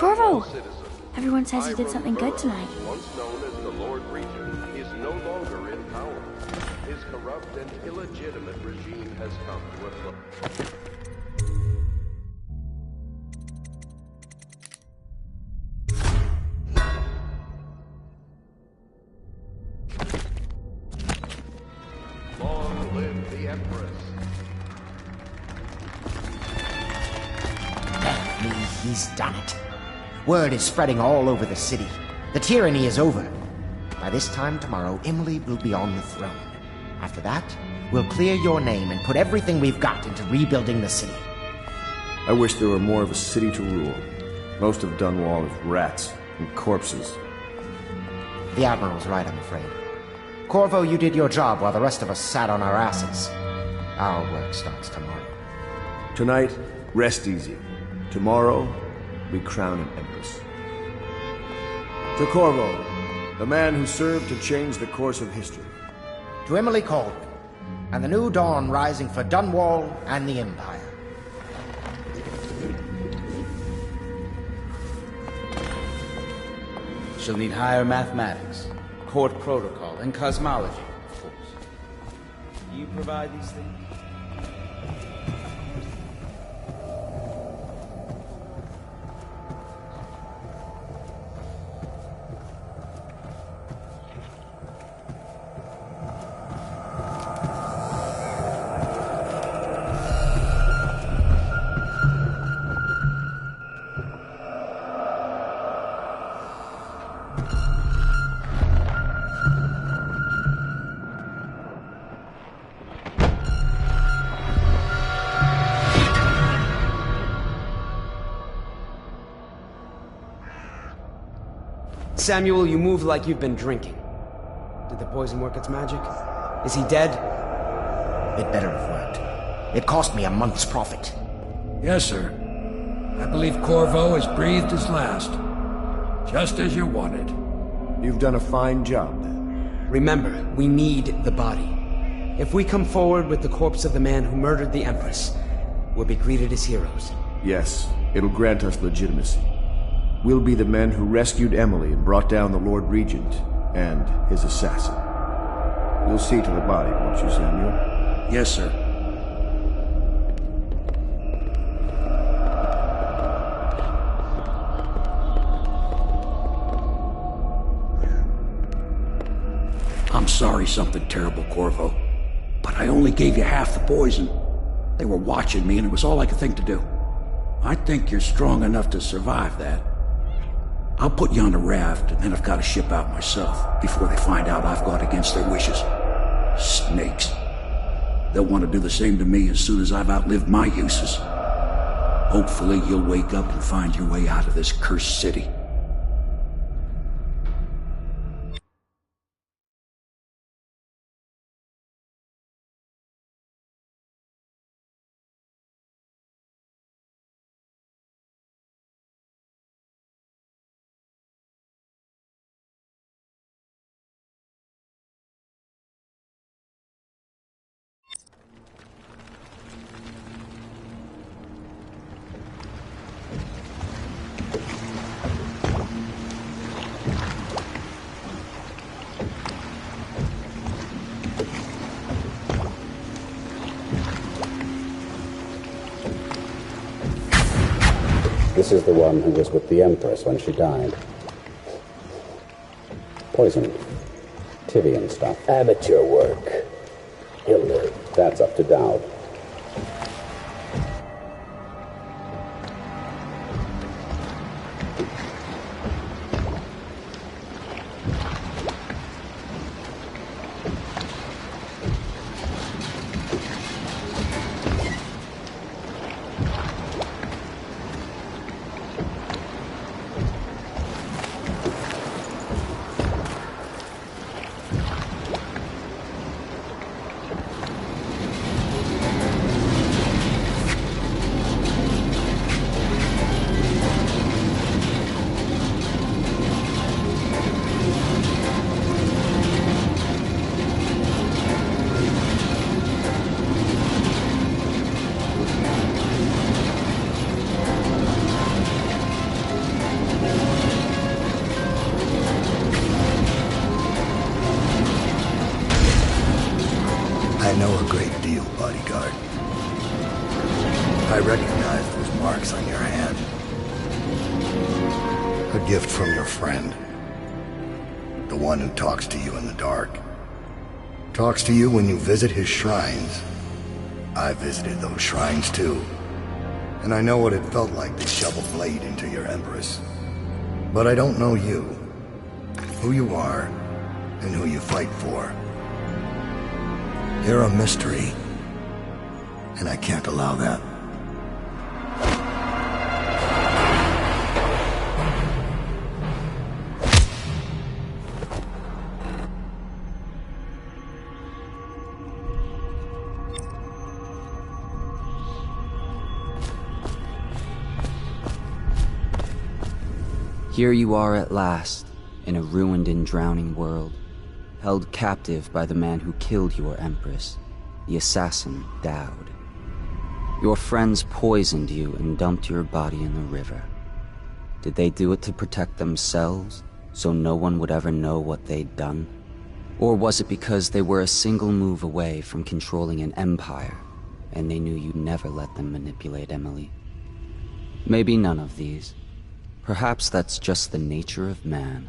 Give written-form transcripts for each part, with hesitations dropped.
Corvo! Everyone says he did something good tonight. Once known as the Lord Regent, is no longer in power. His corrupt and illegitimate regime has come to a close. Long live the Empress. Damn me, he's done it. Word is spreading all over the city. The tyranny is over. By this time tomorrow, Emily will be on the throne. After that, we'll clear your name and put everything we've got into rebuilding the city. I wish there were more of a city to rule. Most of Dunwall is rats and corpses. The Admiral's right, I'm afraid. Corvo, you did your job while the rest of us sat on our asses. Our work starts tomorrow. Tonight, rest easy. Tomorrow, we crown an empress. To Corvo, the man who served to change the course of history. To Emily Caldwell, and the new dawn rising for Dunwall and the Empire. She'll need higher mathematics, court protocol, and cosmology, of course. Do you provide these things? Samuel, you move like you've been drinking. Did the poison work its magic? Is he dead? It better have worked. It cost me a month's profit. Yes, sir. I believe Corvo has breathed his last. Just as you wanted. You've done a fine job, then. Remember, we need the body. If we come forward with the corpse of the man who murdered the Empress, we'll be greeted as heroes. Yes, it'll grant us legitimacy. We'll be the men who rescued Emily and brought down the Lord Regent and his assassin. You'll see to the body, won't you, Samuel? Yes, sir. I'm sorry something terrible, Corvo. But I only gave you half the poison. They were watching me and it was all I could think to do. I think you're strong enough to survive that. I'll put you on a raft, and then I've got to ship out myself before they find out I've gone against their wishes. Snakes. They'll want to do the same to me as soon as I've outlived my uses. Hopefully you'll wake up and find your way out of this cursed city. This is the one who was with the Empress when she died. Poisoned. Tivian stuff. Amateur work. He'll live. That's up to Dowd. bodyguard. I recognize those marks on your hand. A gift from your friend. The one who talks to you in the dark. Talks to you when you visit his shrines. I visited those shrines too. And I know what it felt like to shove a blade into your Empress. But I don't know you. Who you are, and who you fight for. You're a mystery. And I can't allow that. Here you are at last, in a ruined and drowning world, held captive by the man who killed your Empress, the assassin Dowd. Your friends poisoned you and dumped your body in the river. Did they do it to protect themselves, so no one would ever know what they'd done? Or was it because they were a single move away from controlling an empire, and they knew you'd never let them manipulate Emily? Maybe none of these. Perhaps that's just the nature of man.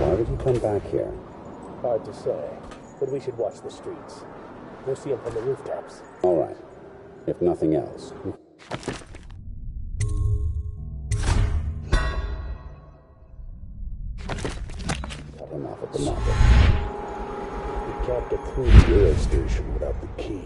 Why would he come back here? Hard to say, but we should watch the streets. We'll see him from the rooftops. All right. If nothing else. Cut him off at the market. We can't get through the rail station without the key.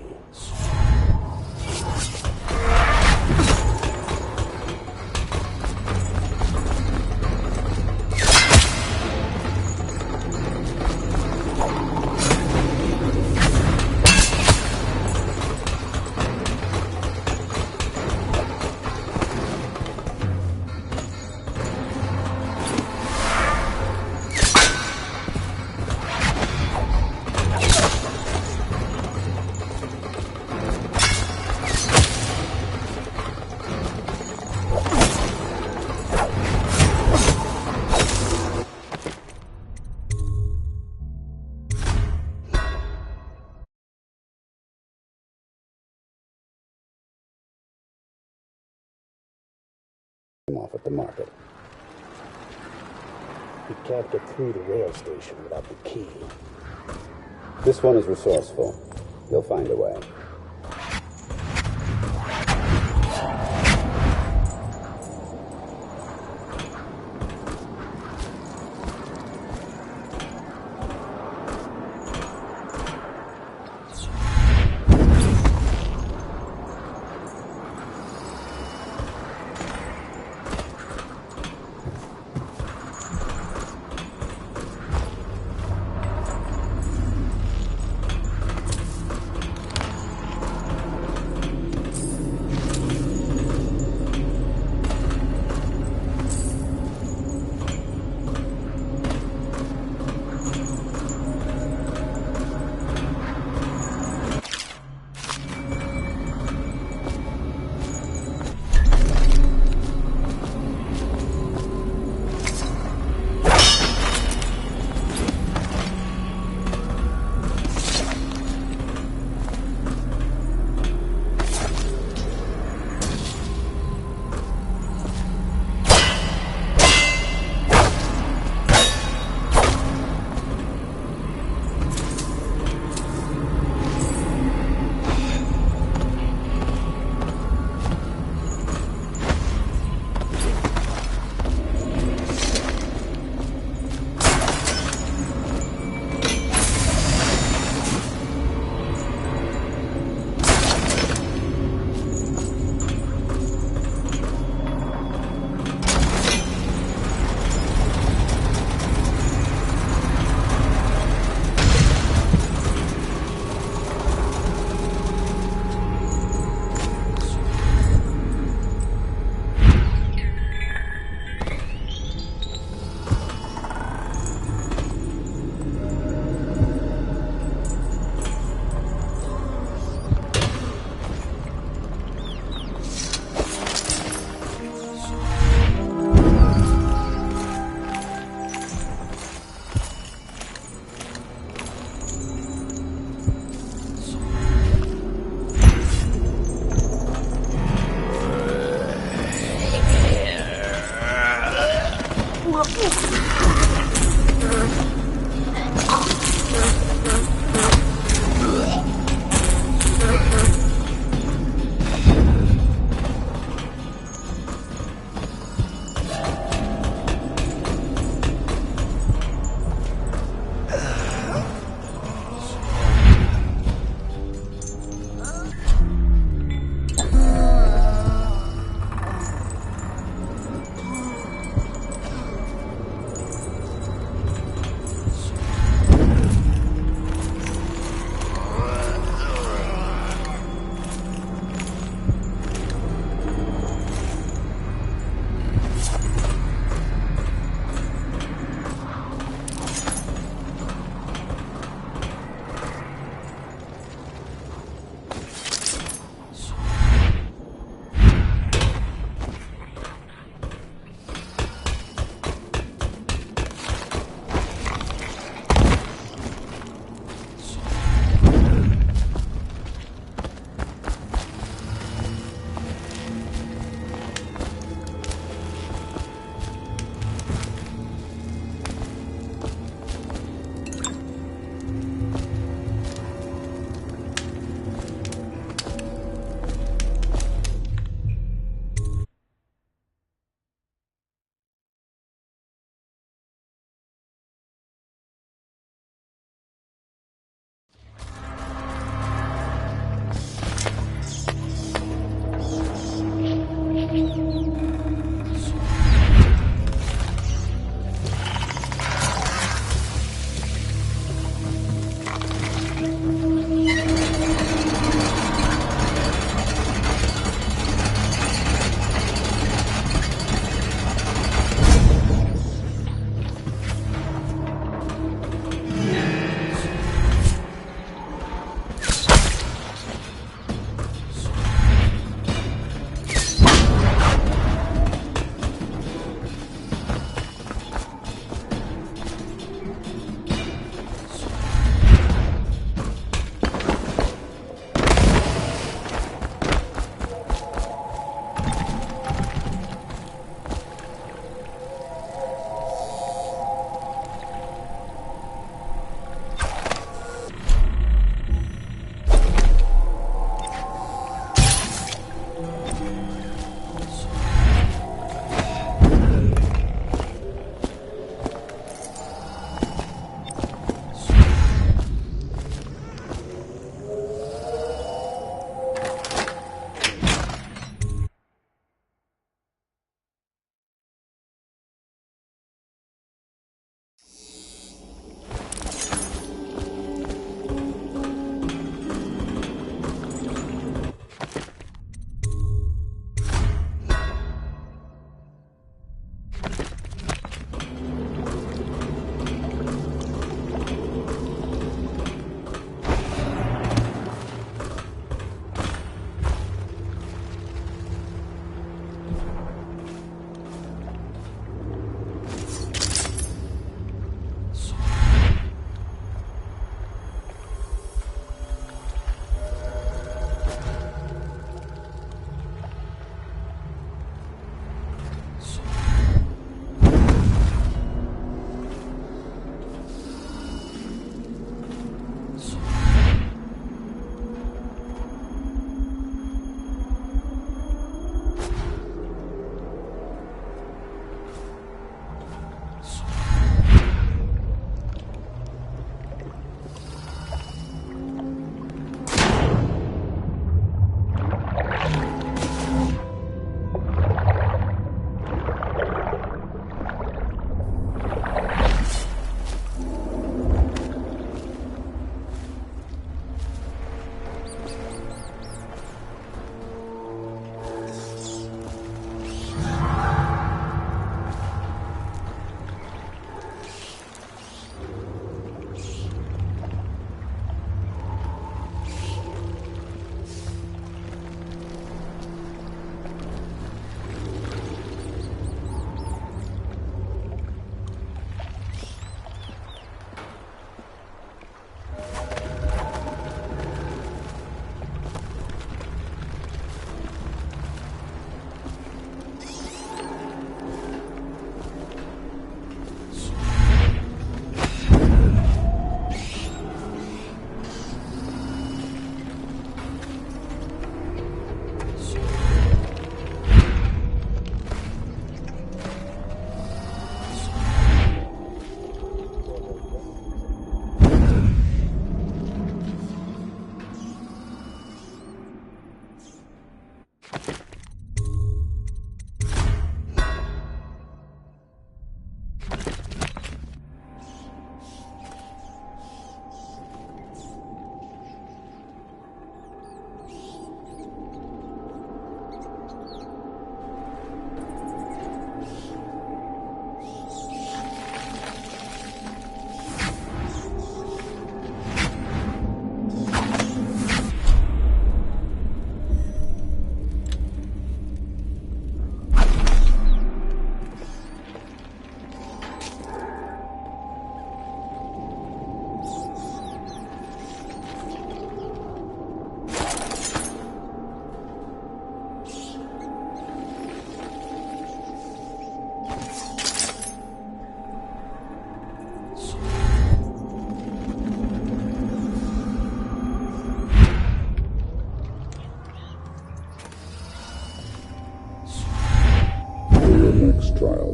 Off at the market. We can't get through the rail station without the key. This one is resourceful. He'll find a way.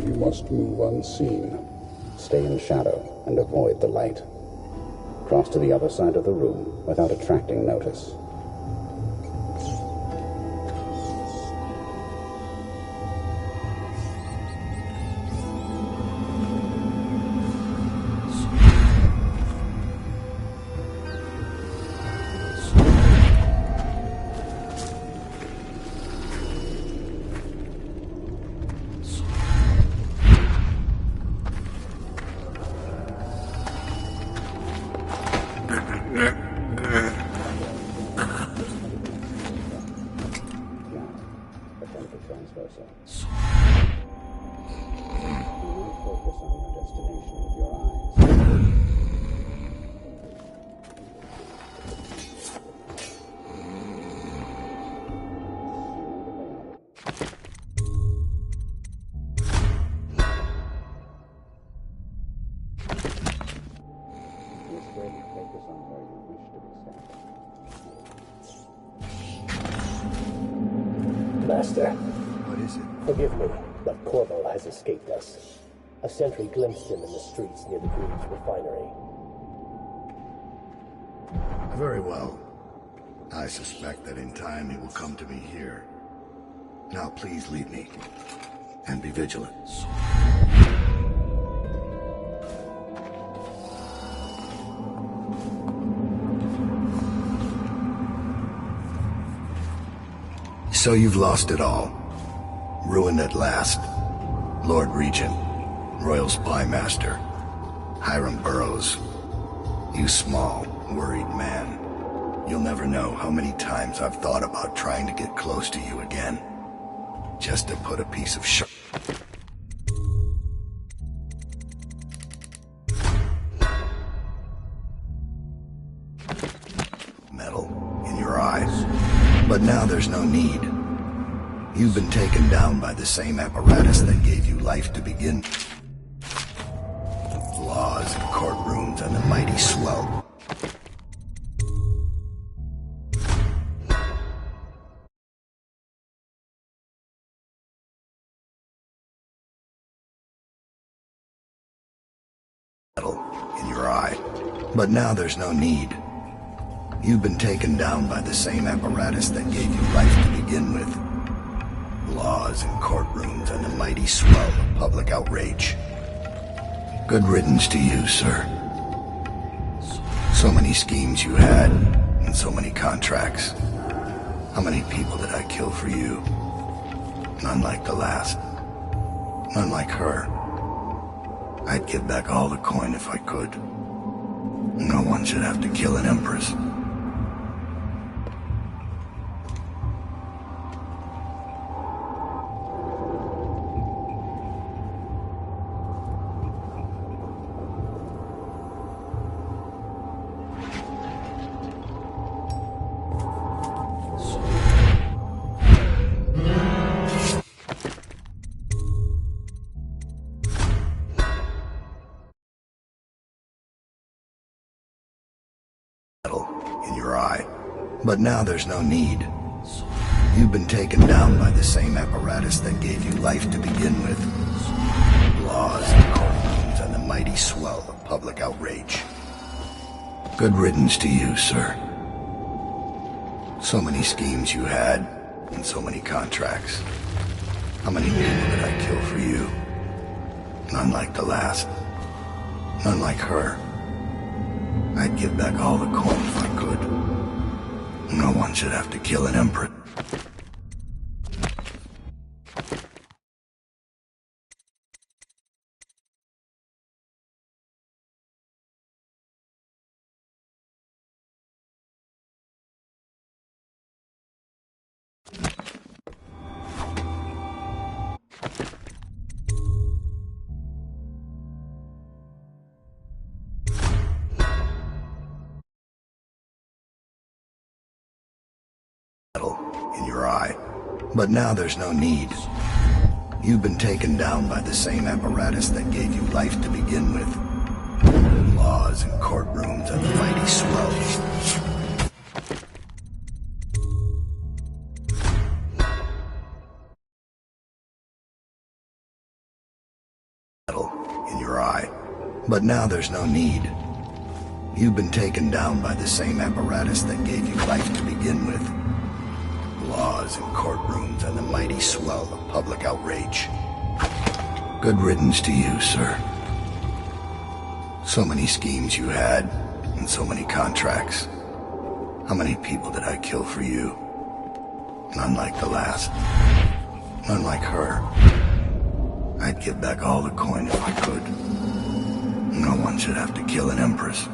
you must move unseen. Stay in shadow and avoid the light. Cross to the other side of the room without attracting notice. Master. What is it? Forgive me, but Corvo has escaped us. A sentry glimpsed him in the streets near the Greaves refinery. Very well. I suspect that in time he will come to me here. Now please leave me. And be vigilant. So you've lost it all. Ruined at last. Lord Regent, Royal Spy Master, Hiram Burroughs. You small, worried man. You'll never know how many times I've thought about trying to get close to you again. Just to put a piece of metal in your eyes. But now there's no need. You've been taken down by the same apparatus that gave you life to begin. Laws and courtrooms and the mighty swell. In your eye. But now there's no need. You've been taken down by the same apparatus that gave you life to begin with. Laws and courtrooms and the mighty swell of public outrage. Good riddance to you, sir. So many schemes you had, and so many contracts. How many people did I kill for you? None like the last. None like her. I'd give back all the coin if I could. No one should have to kill an empress. In your eye. But now there's no need. You've been taken down by the same apparatus that gave you life to begin with. Laws and courtrooms and the mighty swell of public outrage. Good riddance to you, sir. So many schemes you had, and so many contracts. How many people did I kill for you? None like the last. None like her. I'd give back all the coin if I could. No one should have to kill an emperor. In your eye. But now there's no need. You've been taken down by the same apparatus that gave you life to begin with. Laws and courtrooms and the mighty swell. But now there's no need. You've been taken down by the same apparatus that gave you life to begin with. Laws and courtrooms and the mighty swell of public outrage. Good riddance to you, sir. So many schemes you had, and so many contracts. How many people did I kill for you? None like the last. None like her. I'd give back all the coin if I could. No one should have to kill an empress.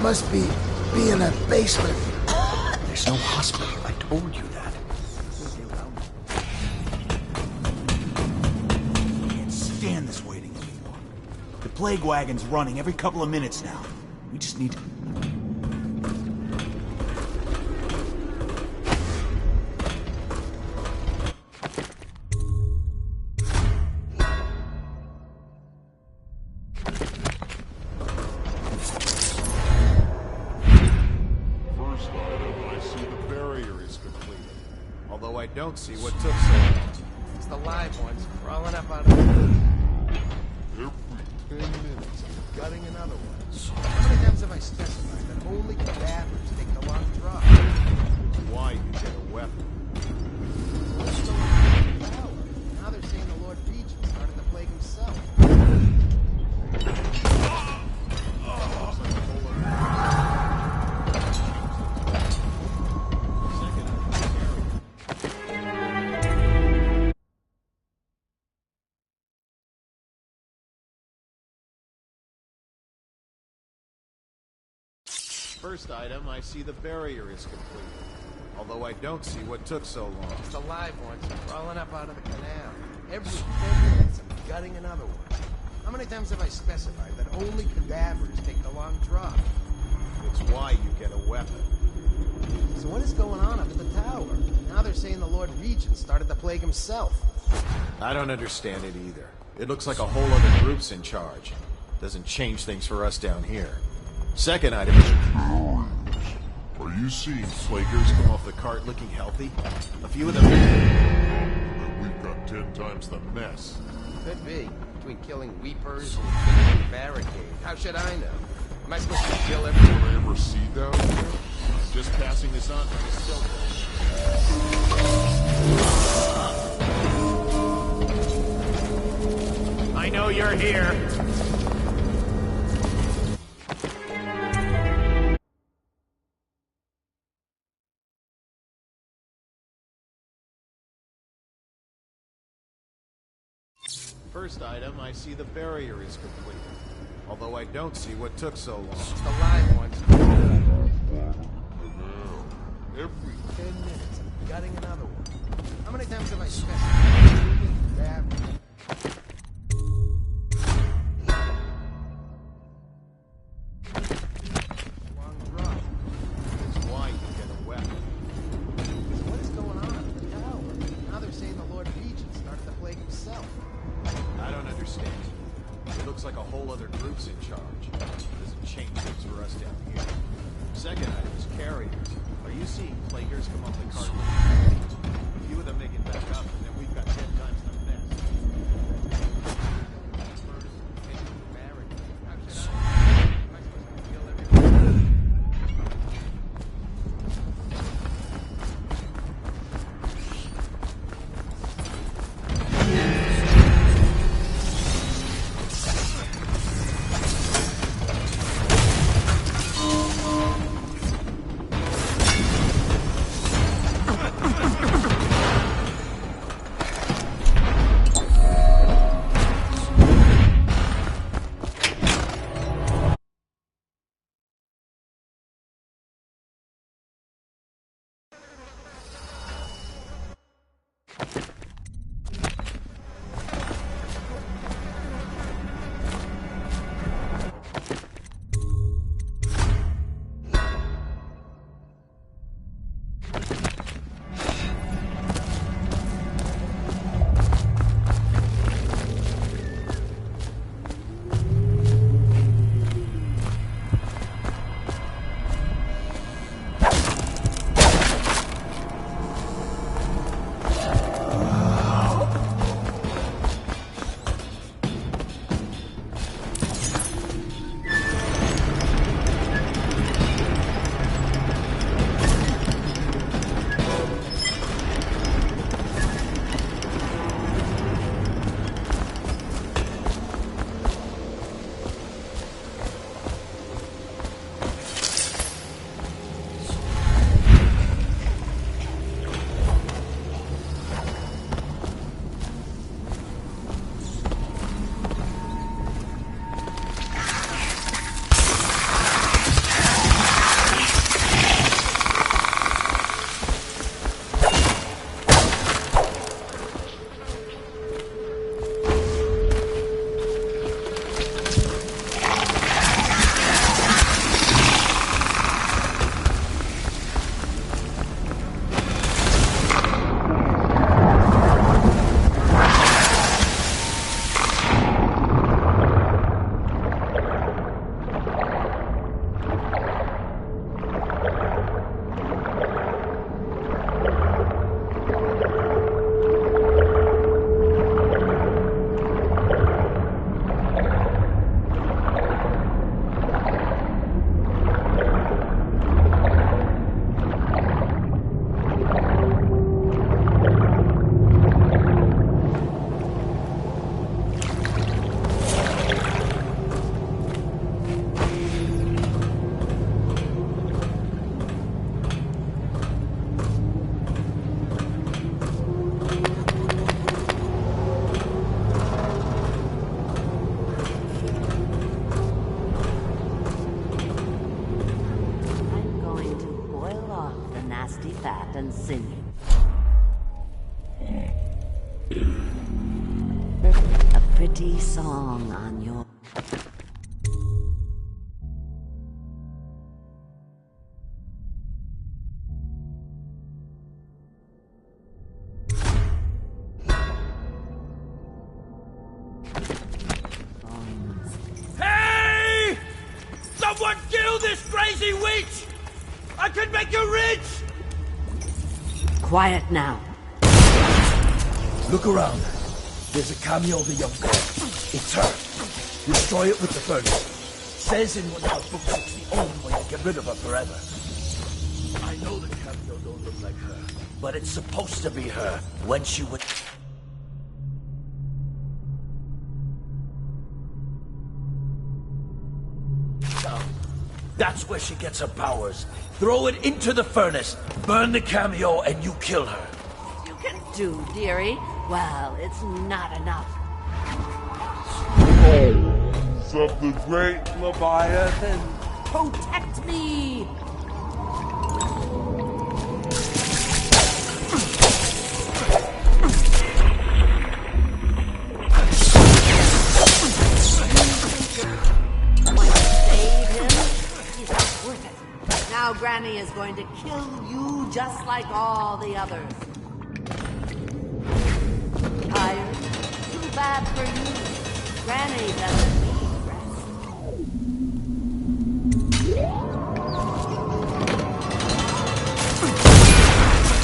must be in that basement. There's no hospital. I told you that. I can't stand this waiting anymore. The plague wagon's running every couple of minutes now. We just need to... I don't see what took so long. It's the live ones crawling up out of the... Every 10 minutes, I'm gutting another one. How many times have I specified that only cadavers take the long drop? Why you get a weapon? What's going on in the tower? Now they're saying the Lord Regent started the plague himself. First item, I see the barrier is complete. Although I don't see what took so long. It's the live ones crawling up out of the canal. Every 10 minutes, I'm gutting another one. How many times have I specified that only cadavers take the long drop? It's why you get a weapon. So what is going on up at the tower? Now they're saying the Lord Regent started the plague himself. I don't understand it either. It looks like a whole other group's in charge. Doesn't change things for us down here. Second item is... Are you seeing Flakers come off the cart looking healthy? A few of them... But we've got 10 times the mess. Could be. Between killing Weepers and killing the barricade. How should I know? Am I supposed to kill everyone? Did I ever see down here? Just passing this on to the still. I know you're here. First item, I see the barrier is complete. Although I don't see what took so long. It's the live ones. Every 10 minutes, I'm gutting another one. How many times have I specified that? Long drop. It's why you get a weapon. So what is going on at the tower? Now they're saying the Lord Regent started the plague himself. I don't understand. It looks like a whole other group's in charge. Doesn't change things for us down here. Second item is carriers. Are you seeing Flakers come off the cart? A few of them make it back up, and then we've got 10 times the mess. tasty, fat, and singing. A pretty song on your... Hey! Someone kill this crazy witch! I can make you rich! Quiet now. Look around. There's a cameo of a young girl. It's her. Destroy it with the furnace. Says in one of our books it's the only way to get rid of her forever. I know the cameo don't look like her, but it's supposed to be her when she would... That's where she gets her powers. Throw it into the furnace, burn the cameo, and you kill her. You can do, dearie. Well, it's not enough. Of the great Leviathan. Protect me! Now Granny is going to kill you just like all the others. Tired? Too bad for you. Granny doesn't need rest.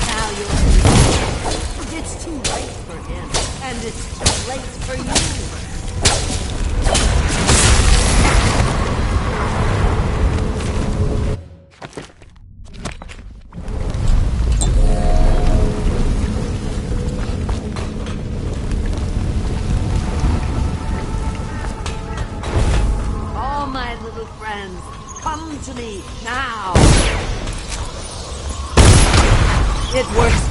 Now you're... It's too late for him, and it's too late for you. Come to me, now! It works.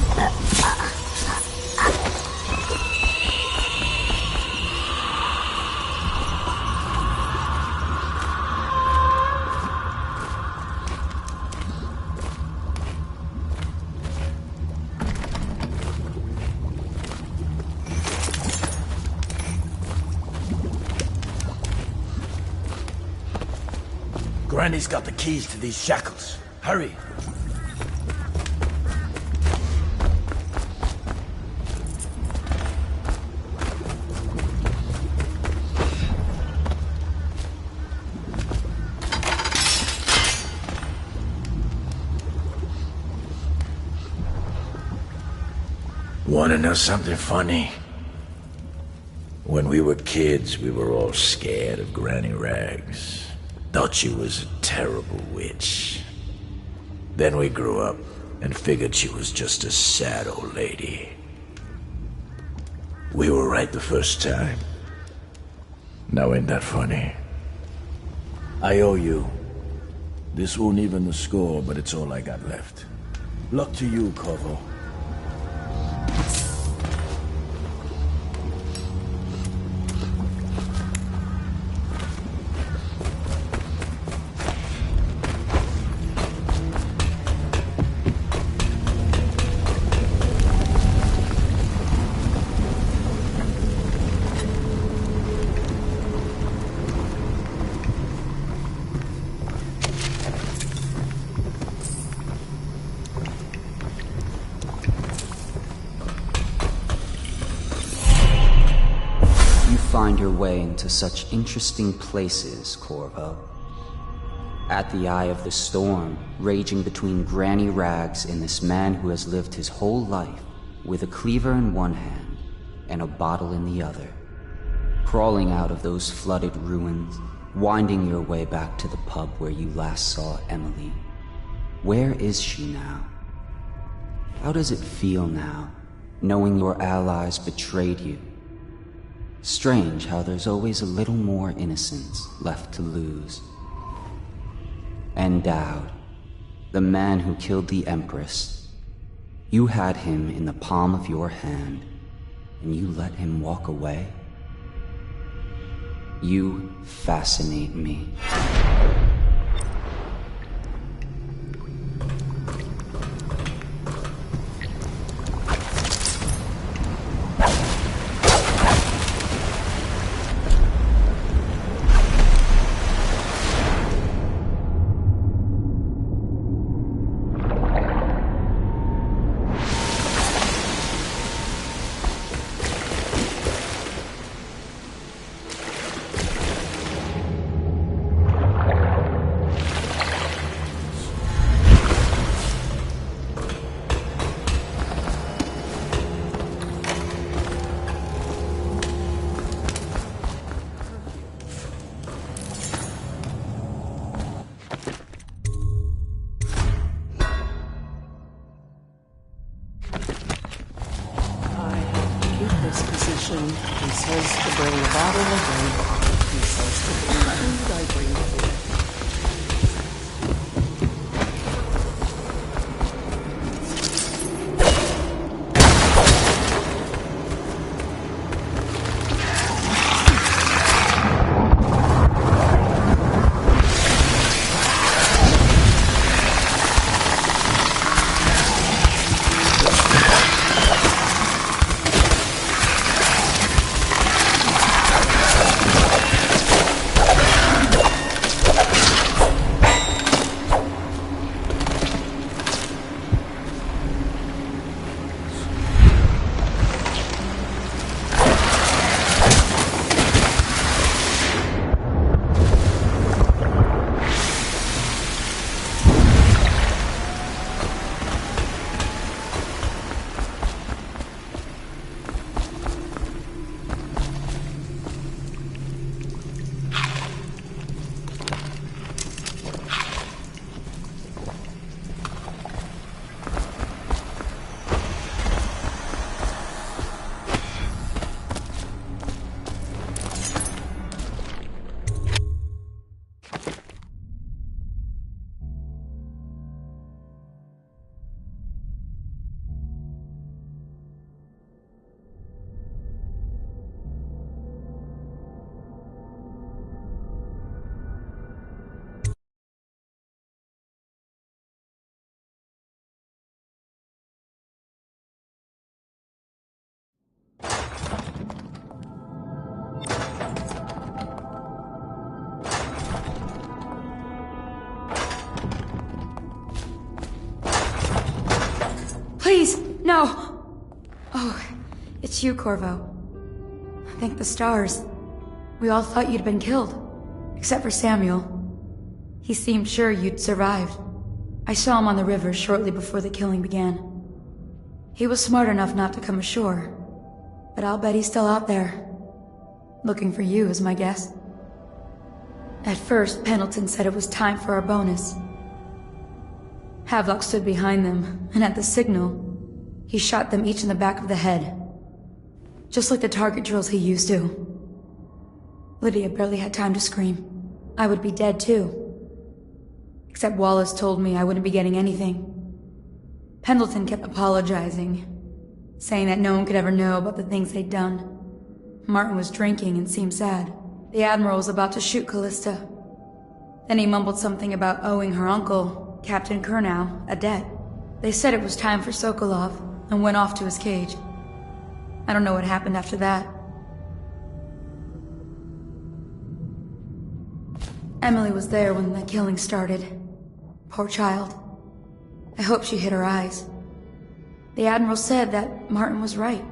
Granny's got the keys to these shackles. Hurry! Want to know something funny? When we were kids, we were all scared of Granny Rags. Thought she was a terrible witch. Then we grew up and figured she was just a sad old lady. We were right the first time. Now ain't that funny? I owe you. This won't even the score, but it's all I got left. Luck to you, Corvo. Find your way into such interesting places, Corvo. At the eye of the storm, raging between Granny Rags and this man who has lived his whole life with a cleaver in one hand and a bottle in the other. Crawling out of those flooded ruins, winding your way back to the pub where you last saw Emily. Where is she now? How does it feel now, knowing your allies betrayed you? Strange how there's always a little more innocence left to lose. And Dowd, the man who killed the Empress, you had him in the palm of your hand, and you let him walk away? You fascinate me. disposition. He says to bring a bottle of wine. He says to bring food, I bring food. Please, no! Oh, it's you, Corvo. Thank the stars. We all thought you'd been killed. Except for Samuel. He seemed sure you'd survived. I saw him on the river shortly before the killing began. He was smart enough not to come ashore. But I'll bet he's still out there. Looking for you, is my guess. At first, Pendleton said it was time for our bonus. Havelock stood behind them, and at the signal, he shot them each in the back of the head. Just like the target drills he used to. Lydia barely had time to scream. I would be dead too. Except Wallace told me I wouldn't be getting anything. Pendleton kept apologizing, saying that no one could ever know about the things they'd done. Martin was drinking and seemed sad. The Admiral was about to shoot Callista. Then he mumbled something about owing her uncle, Captain Kurnow, a debt. They said it was time for Sokolov, and went off to his cage. I don't know what happened after that. Emily was there when the killing started. Poor child. I hope she hid her eyes. The Admiral said that Martin was right.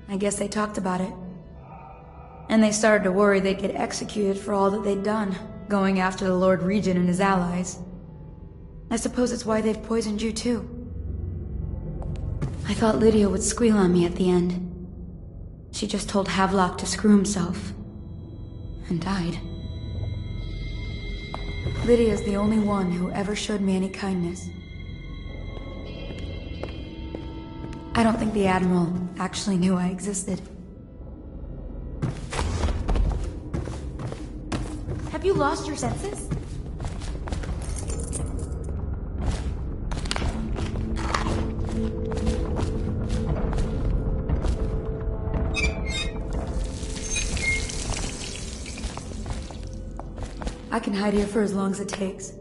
I guess they talked about it. And they started to worry they'd get executed for all that they'd done, going after the Lord Regent and his allies. I suppose it's why they've poisoned you too. I thought Lydia would squeal on me at the end. She just told Havelock to screw himself. And died. Lydia's the only one who ever showed me any kindness. I don't think the Admiral actually knew I existed. Have you lost your senses? I can hide here for as long as it takes.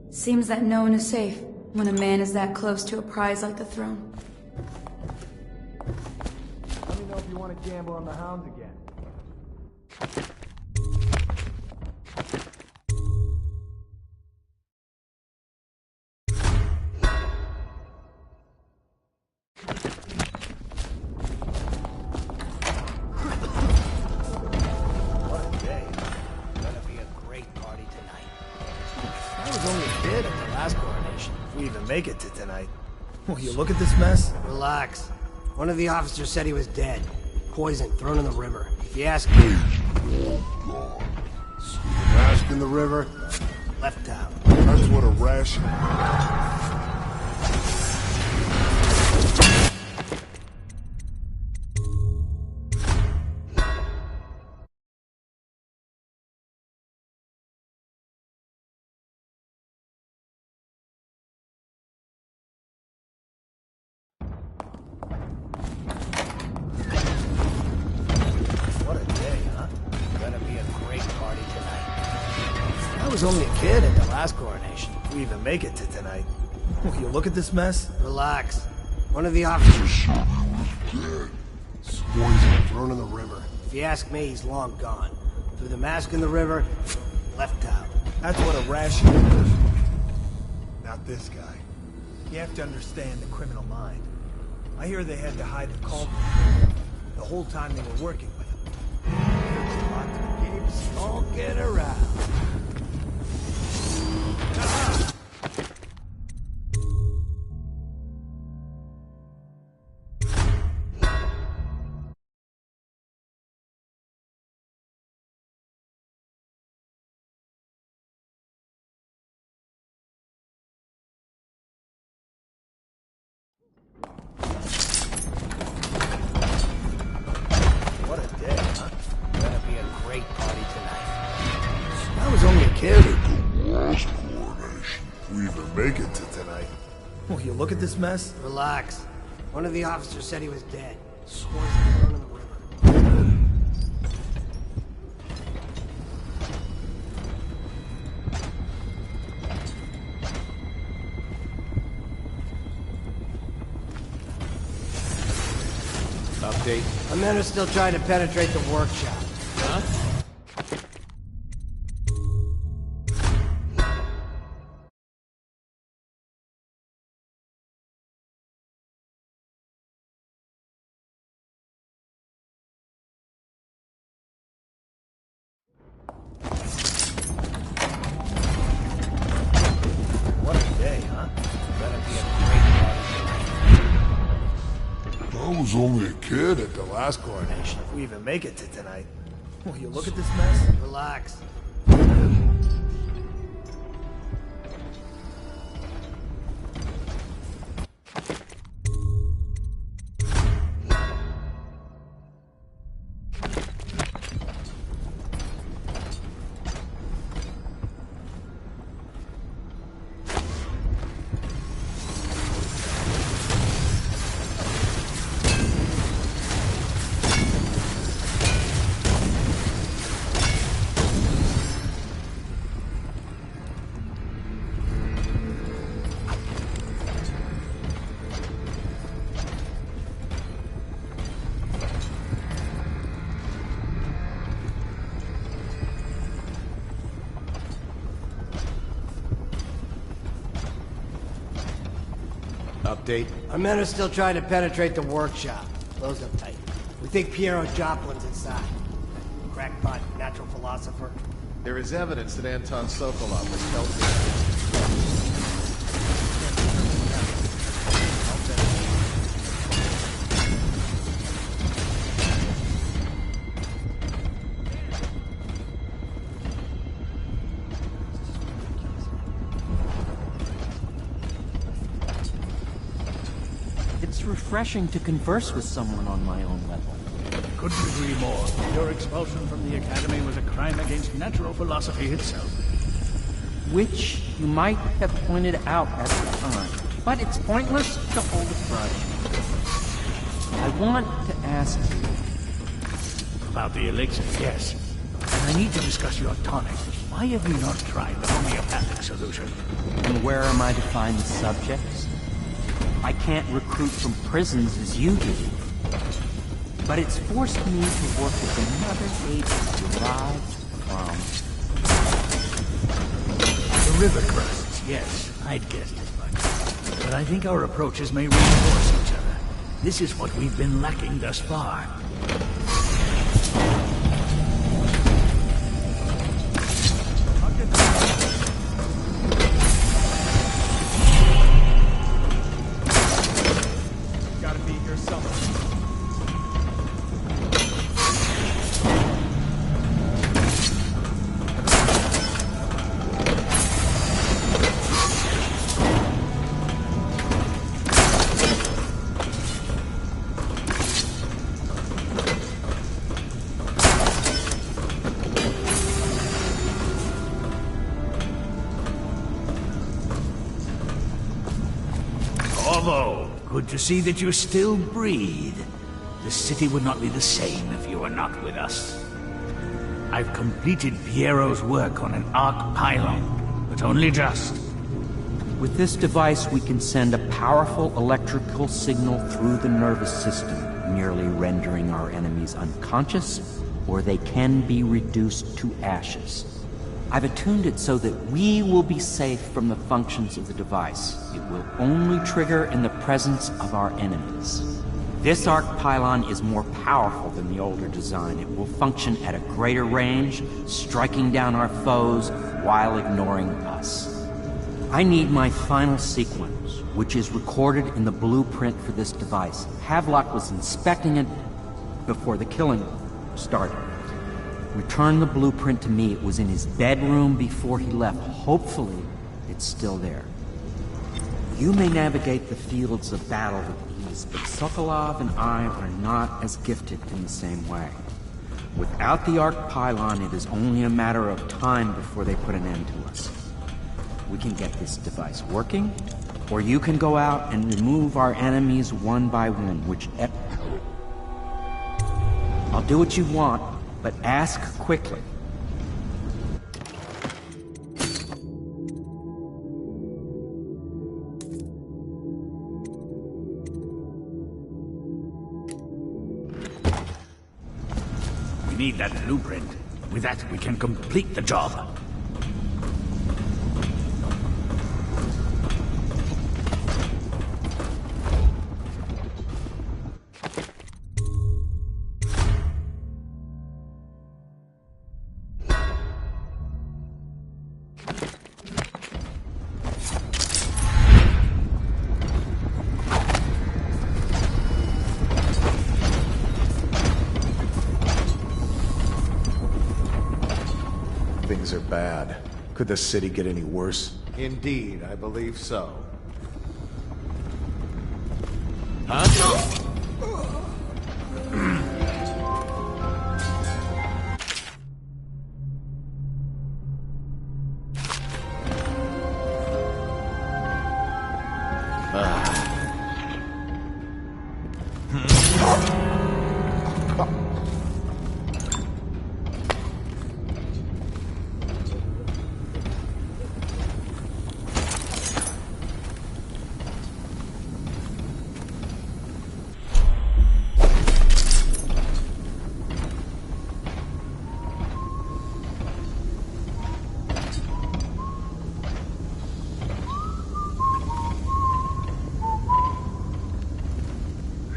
Seems that no one is safe when a man is that close to a prize like the throne. Let me know if you want to gamble on the hounds again. Make it to tonight. Will you look at this mess? Relax. One of the officers said he was dead. Poisoned, thrown in the river. If you ask me... Mashed in the river? Left out. That's what a ration... was only a kid at the last coronation. If we even make it to tonight. Will you look at this mess? Relax. One of the officers... Swords are thrown in the river. If you ask me, he's long gone. Threw the mask in the river, left out. That's what a ration is. Not this guy. You have to understand the criminal mind. I hear they had to hide the culprit the whole time they were working with him. Keeps skulking around. What a day, huh? Gonna be a great party tonight. I was only a kid. Last coronation. We even make it to tonight. Will you look at this mess? Relax. One of the officers said he was dead. Swords were thrown in the river. Update. Our men are still trying to penetrate the workshop. Huh? What a day, huh? Gonna be a great party tonight. I was only a kid at the last Coronation. If we even make it to tonight. Will you look at this mess? Relax. Update. Our men are still trying to penetrate the workshop. Close up tight. We think Piero Joplin's inside. Crackpot, natural philosopher. There is evidence that Anton Sokolov was held here. It's refreshing to converse with someone on my own level. Couldn't agree more. Your expulsion from the Academy was a crime against natural philosophy itself. Which you might have pointed out at the time. But it's pointless to hold a grudge. I want to ask you... About the elixir, yes. And I need to discuss your tonic. Why have you not tried the homeopathic solution? And where am I to find the subjects? I can't recruit from prisons as you do. But it's forced me to work with another agent derived from... The river crusts, yes. I'd guessed as much. But I think our approaches may reinforce each other. This is what we've been lacking thus far. Gotta be here somewhere. Although, good to see that you still breathe. The city would not be the same if you were not with us. I've completed Piero's work on an arc pylon, but only just. With this device, we can send a powerful electrical signal through the nervous system, merely rendering our enemies unconscious, or they can be reduced to ashes. I've attuned it so that we will be safe from the functions of the device. It will only trigger in the presence of our enemies. This arc pylon is more powerful than the older design. It will function at a greater range, striking down our foes while ignoring us. I need my final sequence, which is recorded in the blueprint for this device. Havelock was inspecting it before the killing started. Return the blueprint to me. It was in his bedroom before he left. Hopefully, it's still there. You may navigate the fields of battle with ease, but Sokolov and I are not as gifted in the same way. Without the arc pylon, it is only a matter of time before they put an end to us. We can get this device working, or you can go out and remove our enemies one by one, whichever. I'll do what you want, but ask quickly. We need that blueprint. With that, we can complete the job. Things are bad. Could the city get any worse? Indeed, I believe so. Huh?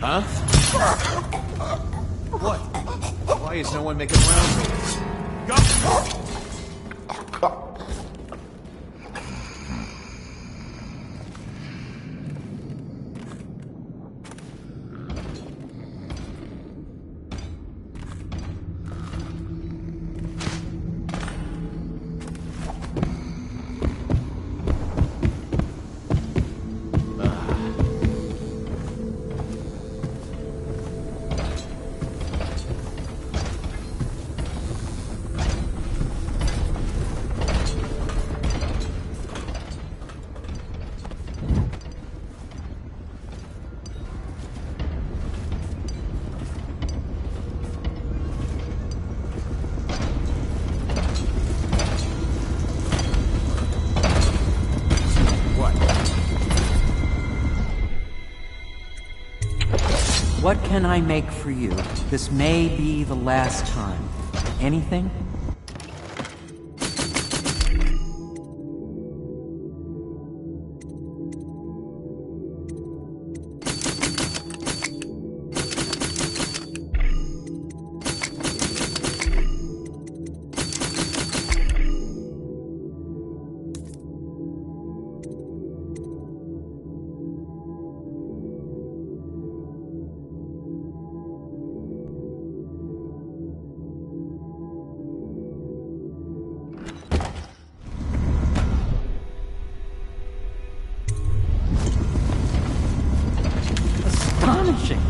Huh? What? Why is no one making rounds of this? Go! What can I make for you? This may be the last time. Anything? Astonishing!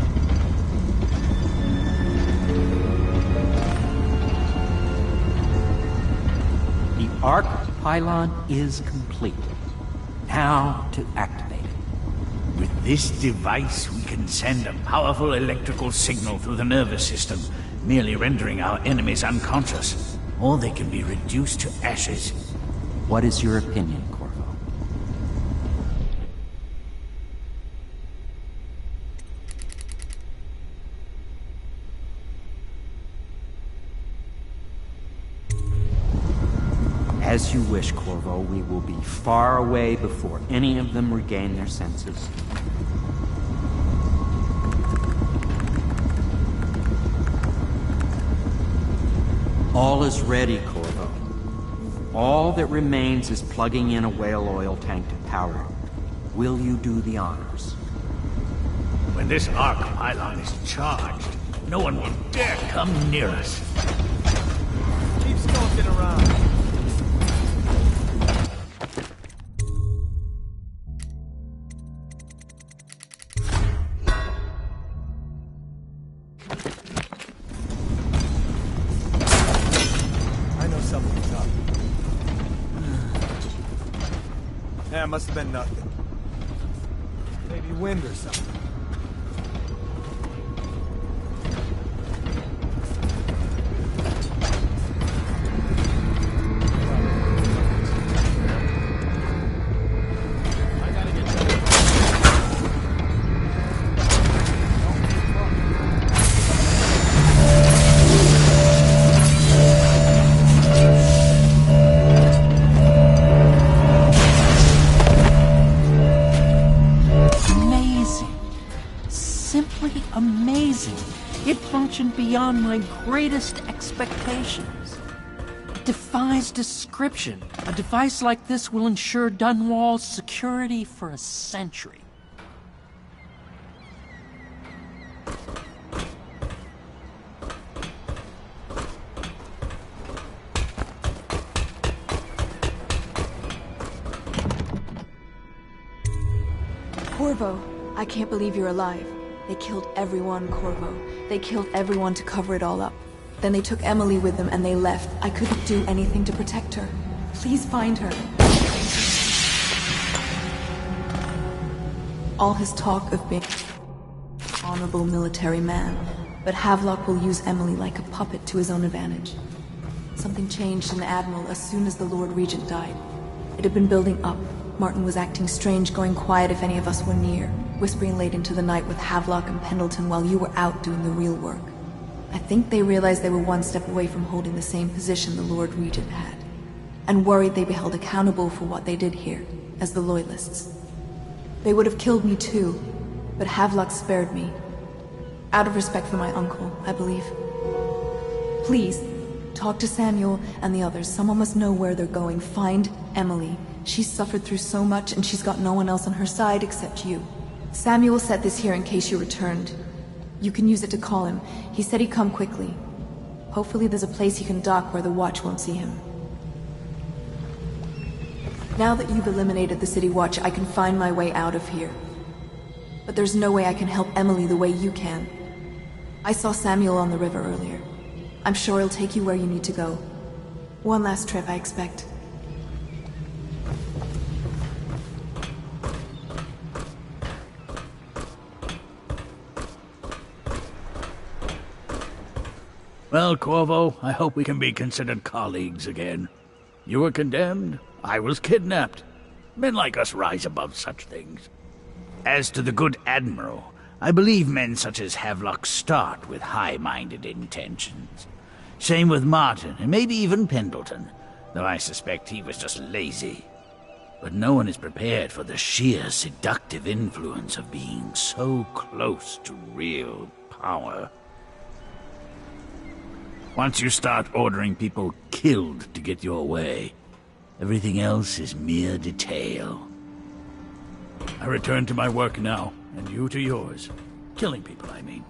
The arc pylon is complete. Now to activate it. With this device, we can send a powerful electrical signal through the nervous system, merely rendering our enemies unconscious. or they can be reduced to ashes. What is your opinion, Corvo? As you wish, Corvo. We will be far away before any of them regain their senses. All is ready, Corvo. All that remains is plugging in a whale oil tank to power it. Will you do the honors? When this arc pylon is charged, no one will dare come near us. Keep skulking around. Yeah, must have been nothing. Maybe wind or something. Beyond my greatest expectations. It defies description. A device like this will ensure Dunwall's security for a century. Corvo, I can't believe you're alive. They killed everyone, Corvo. They killed everyone to cover it all up. Then they took Emily with them and they left. I couldn't do anything to protect her. Please find her. All his talk of being an honorable military man, but Havelock will use Emily like a puppet to his own advantage. Something changed in the Admiral as soon as the Lord Regent died. It had been building up. Martin was acting strange, going quiet if any of us were near, whispering late into the night with Havelock and Pendleton while you were out doing the real work. I think they realized they were one step away from holding the same position the Lord Regent had, and worried they'd be held accountable for what they did here, as the Loyalists. They would have killed me too, but Havelock spared me. Out of respect for my uncle, I believe. Please, talk to Samuel and the others. Someone must know where they're going. Find Emily. She's suffered through so much and she's got no one else on her side except you. Samuel set this here in case you returned. You can use it to call him. He said he'd come quickly. Hopefully there's a place he can dock where the Watch won't see him. Now that you've eliminated the City Watch, I can find my way out of here. But there's no way I can help Emily the way you can. I saw Samuel on the river earlier. I'm sure he'll take you where you need to go. One last trip, I expect. Well, Corvo, I hope we can be considered colleagues again. You were condemned, I was kidnapped. Men like us rise above such things. As to the good Admiral, I believe men such as Havelock start with high-minded intentions. Same with Martin, and maybe even Pendleton, though I suspect he was just lazy. But no one is prepared for the sheer seductive influence of being so close to real power. Once you start ordering people killed to get your way, everything else is mere detail. I return to my work now, and you to yours. Killing people, I mean.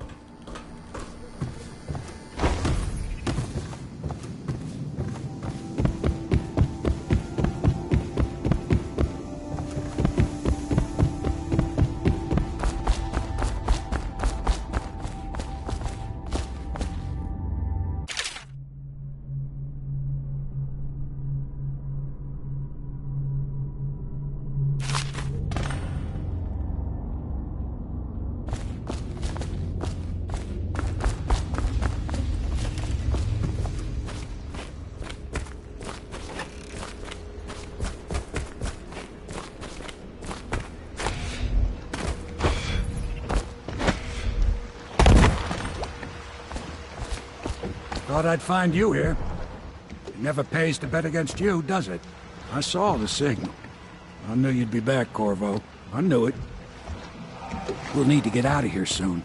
Thought I'd find you here. It never pays to bet against you, does it? I saw the signal. I knew you'd be back, Corvo. I knew it. We'll need to get out of here soon.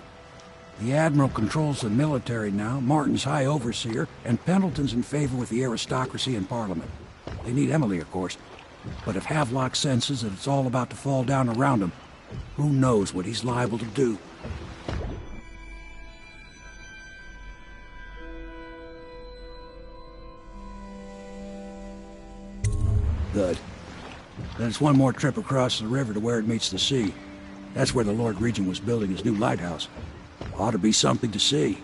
The Admiral controls the military now, Martin's High Overseer, and Pendleton's in favor with the aristocracy and Parliament. They need Emily, of course. But if Havelock senses that it's all about to fall down around him, who knows what he's liable to do? Good. Then it's one more trip across the river to where it meets the sea. That's where the Lord Regent was building his new lighthouse. Ought to be something to see.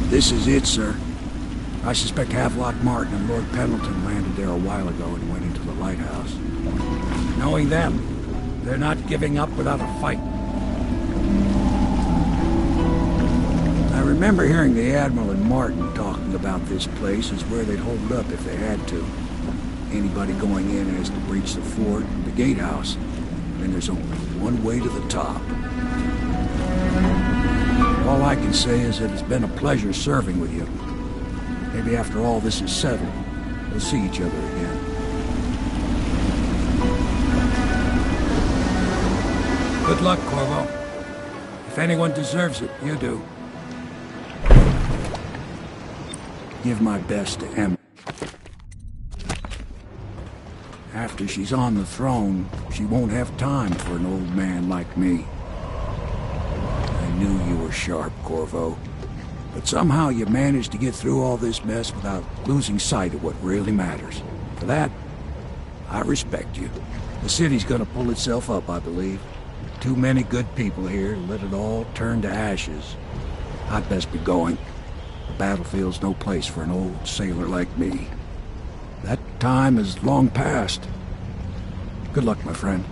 This is it, sir. I suspect Havelock Martin and Lord Pendleton landed there a while ago and went into the lighthouse. Knowing them, they're not giving up without a fight. I remember hearing the Admiral and Martin talking about this place as where they'd hold up if they had to. Anybody going in has to breach the fort, the gatehouse, and there's only one way to the top. All I can say is that it's been a pleasure serving with you. Maybe after all this is settled, we'll see each other again. Good luck, Corvo. If anyone deserves it, you do. Give my best to Emma. After she's on the throne, she won't have time for an old man like me. I knew you were sharp, Corvo. But somehow you managed to get through all this mess without losing sight of what really matters. For that, I respect you. The city's gonna pull itself up, I believe. Too many good people here to let it all turn to ashes. I'd best be going. The battlefield's no place for an old sailor like me. That time is long past. Good luck, my friend.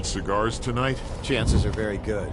Cigars tonight? Chances are very good.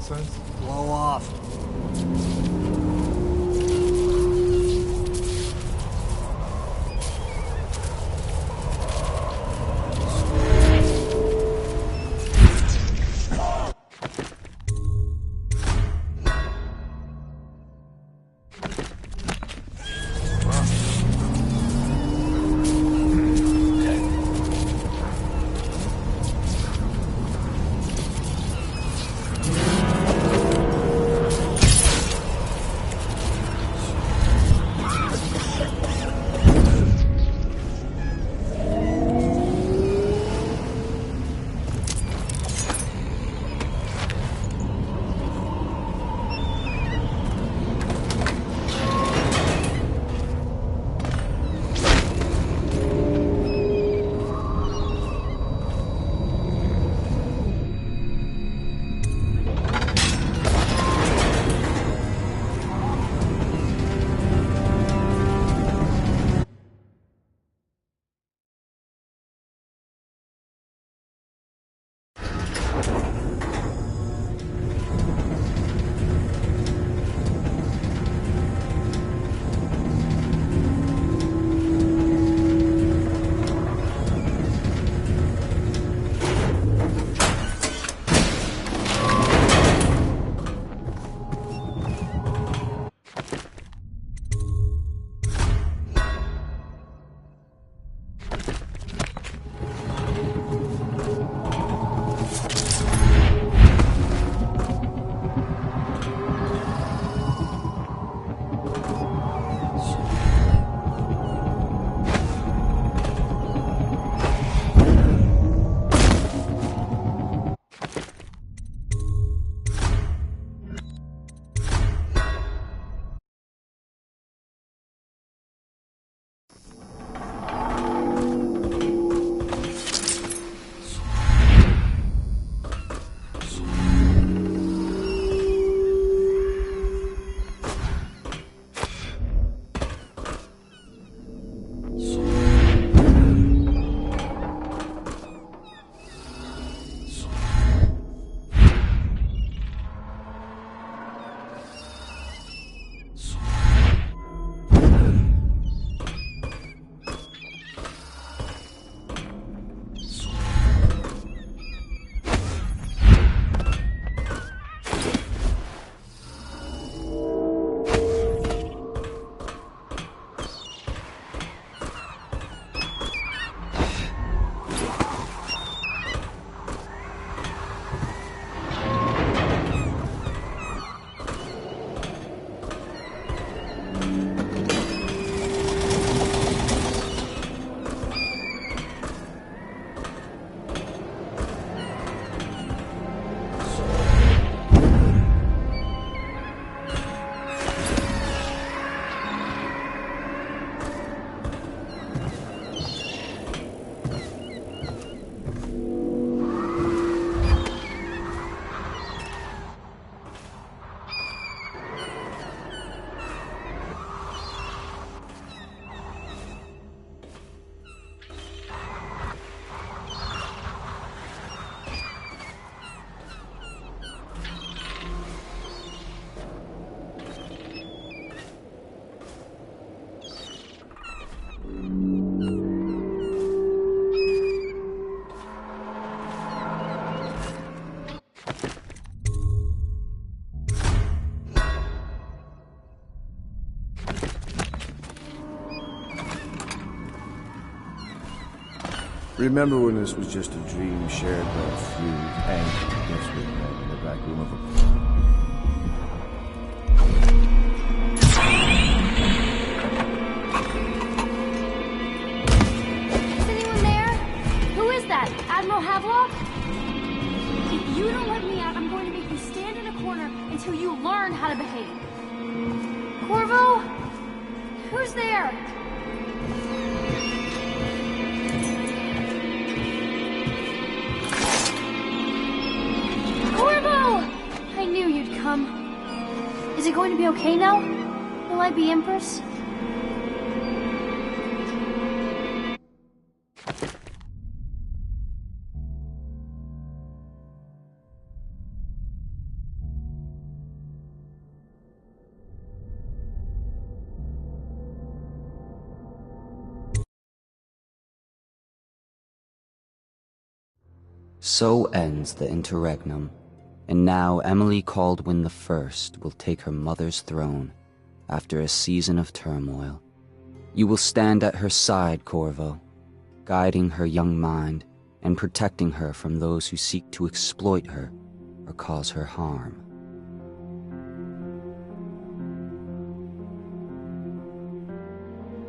nonsense? Blow off. Remember when this was just a dream shared by a few angry, desperate men in the back room of a... Is anyone there? Who is that? Admiral Havelock? If you don't let me out, I'm going to make you stand in a corner until you learn how to behave. Corvo? Who's there? Corvo! I knew you'd come. Is it going to be okay now? Will I be Empress? So ends the interregnum, and now Emily Caldwin I will take her mother's throne after a season of turmoil. You will stand at her side, Corvo, guiding her young mind and protecting her from those who seek to exploit her or cause her harm.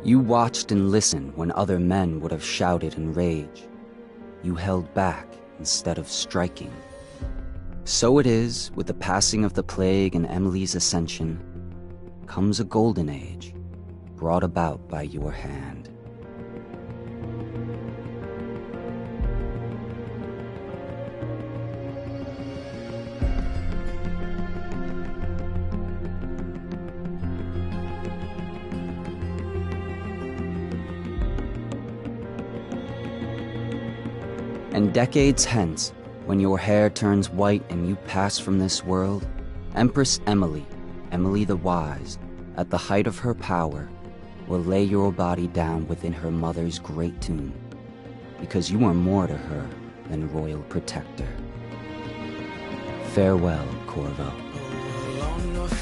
You watched and listened when other men would have shouted in rage. You held back instead of striking. So it is, with the passing of the plague and Emily's ascension, comes a golden age, brought about by your hand. And decades hence, when your hair turns white and you pass from this world, Empress Emily, Emily the Wise, at the height of her power, will lay your body down within her mother's great tomb, because you are more to her than royal protector. Farewell, Corvo.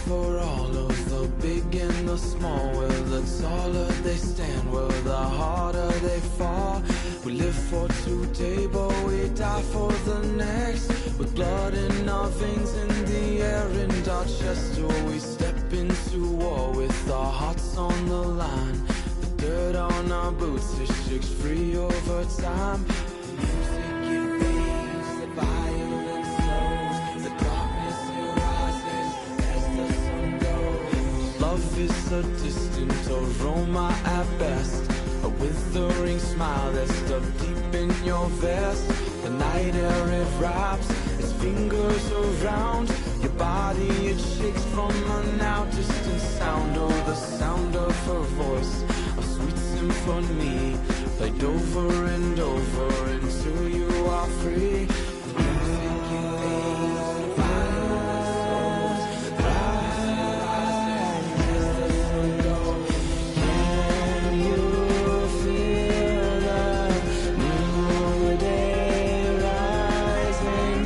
For all of the big and the small, where the taller they stand, where the harder they fall. We live for today, but we die for the next. With blood in our veins, in the air, and our chest, or we step into war with our hearts on the line. The dirt on our boots, it shakes free over time. The music, it fades, the violence slows, the darkness, it rises as the sun goes. Love is a distant aroma at best, a withering smile that's stuck deep in your vest. The night air, it wraps its fingers around your body, it shakes from a now distant sound. Oh, the sound of her voice, a sweet symphony, played over and over until you are free. The music, it fades, the violence slows, rise as the sun goes. Can you feel the new day rising,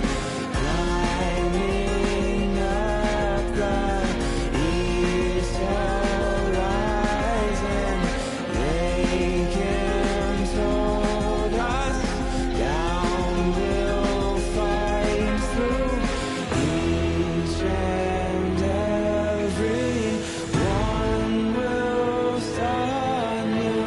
climbing up the eastern horizon? They can told us down we'll fight through each and every one will start new.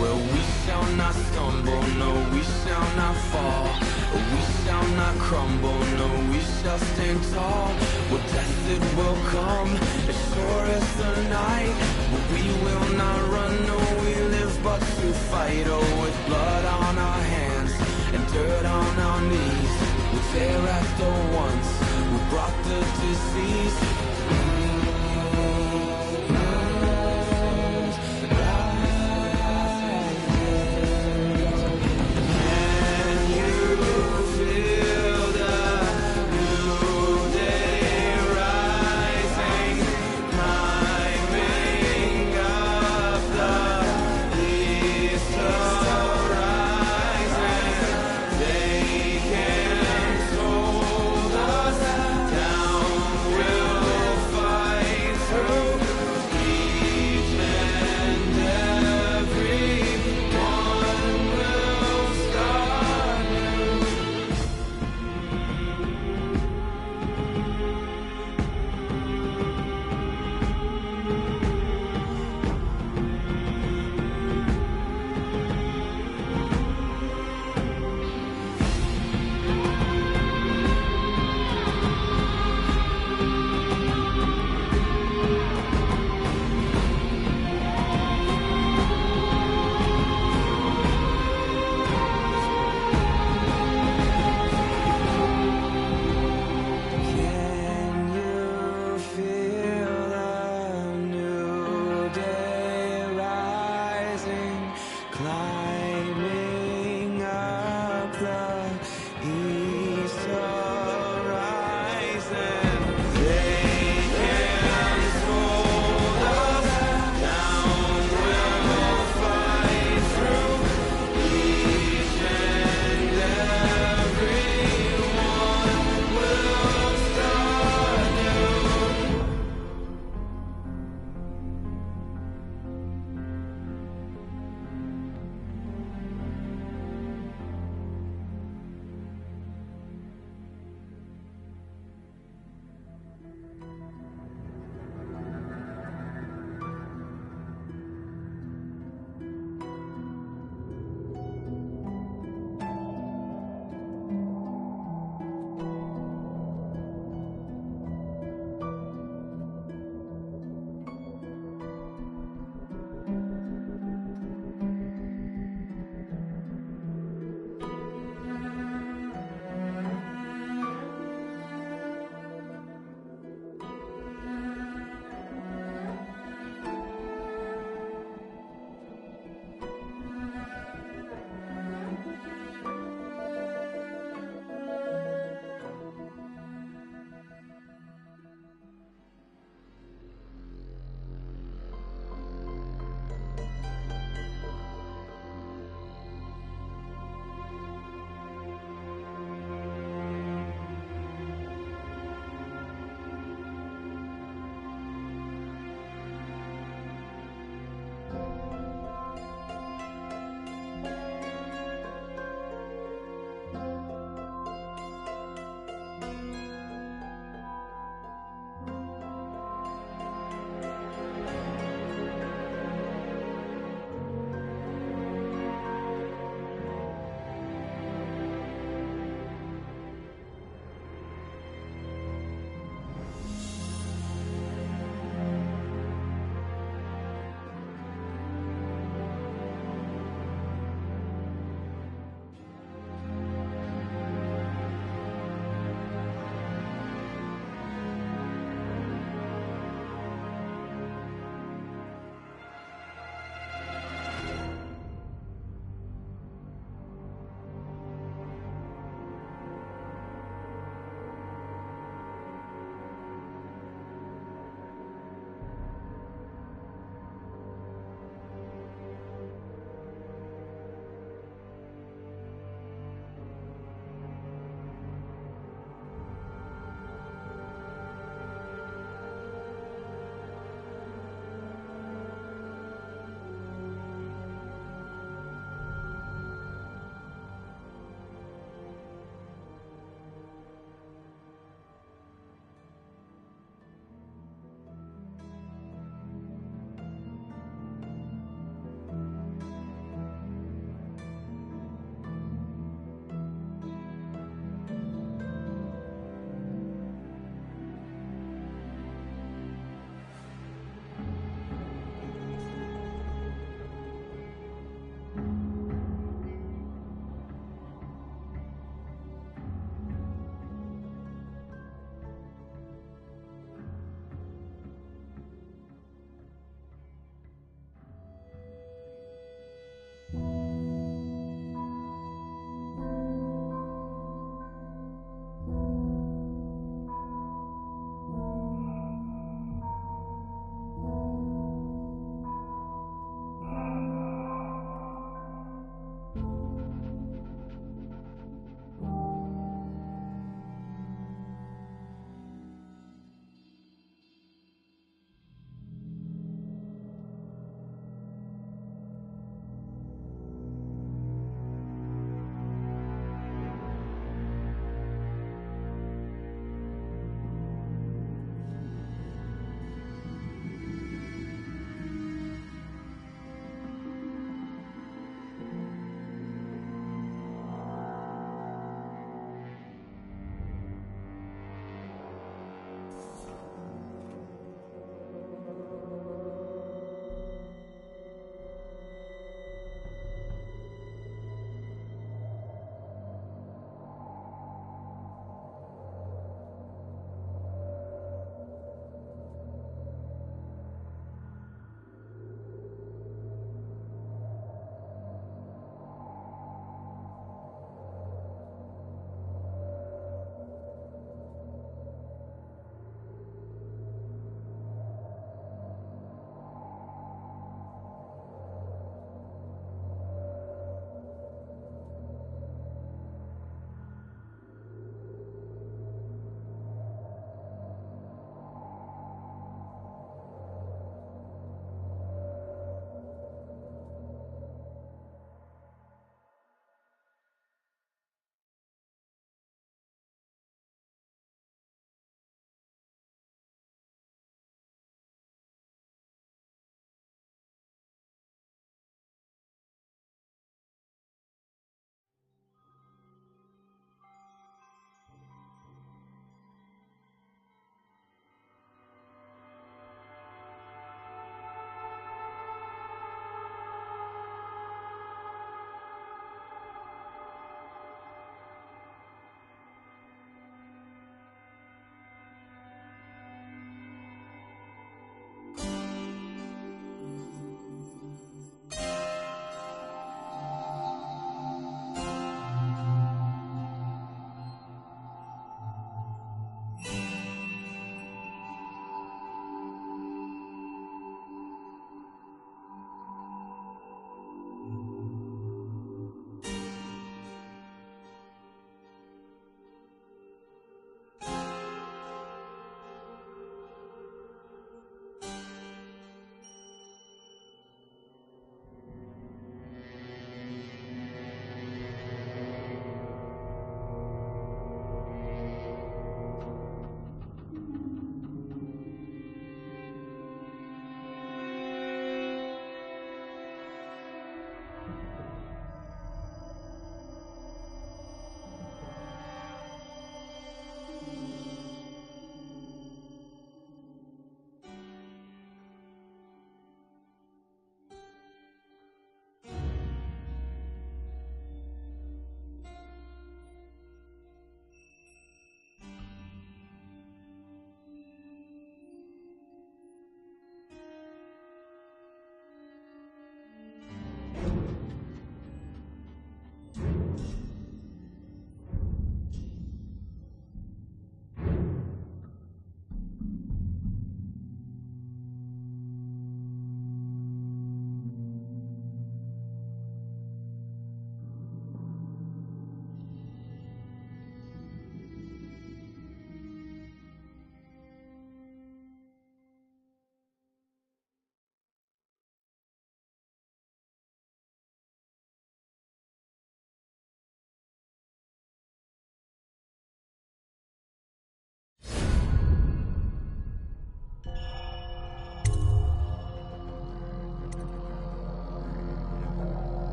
Well, we shall not stumble, no, we shall not fall. We shall not crumble, no, we shall stand tall. Well, death it will come, as sure as the night. But we will not run, no, we live but to fight. Oh, with blood on our hands and dirt on our knees, we tear at the once, we brought the disease.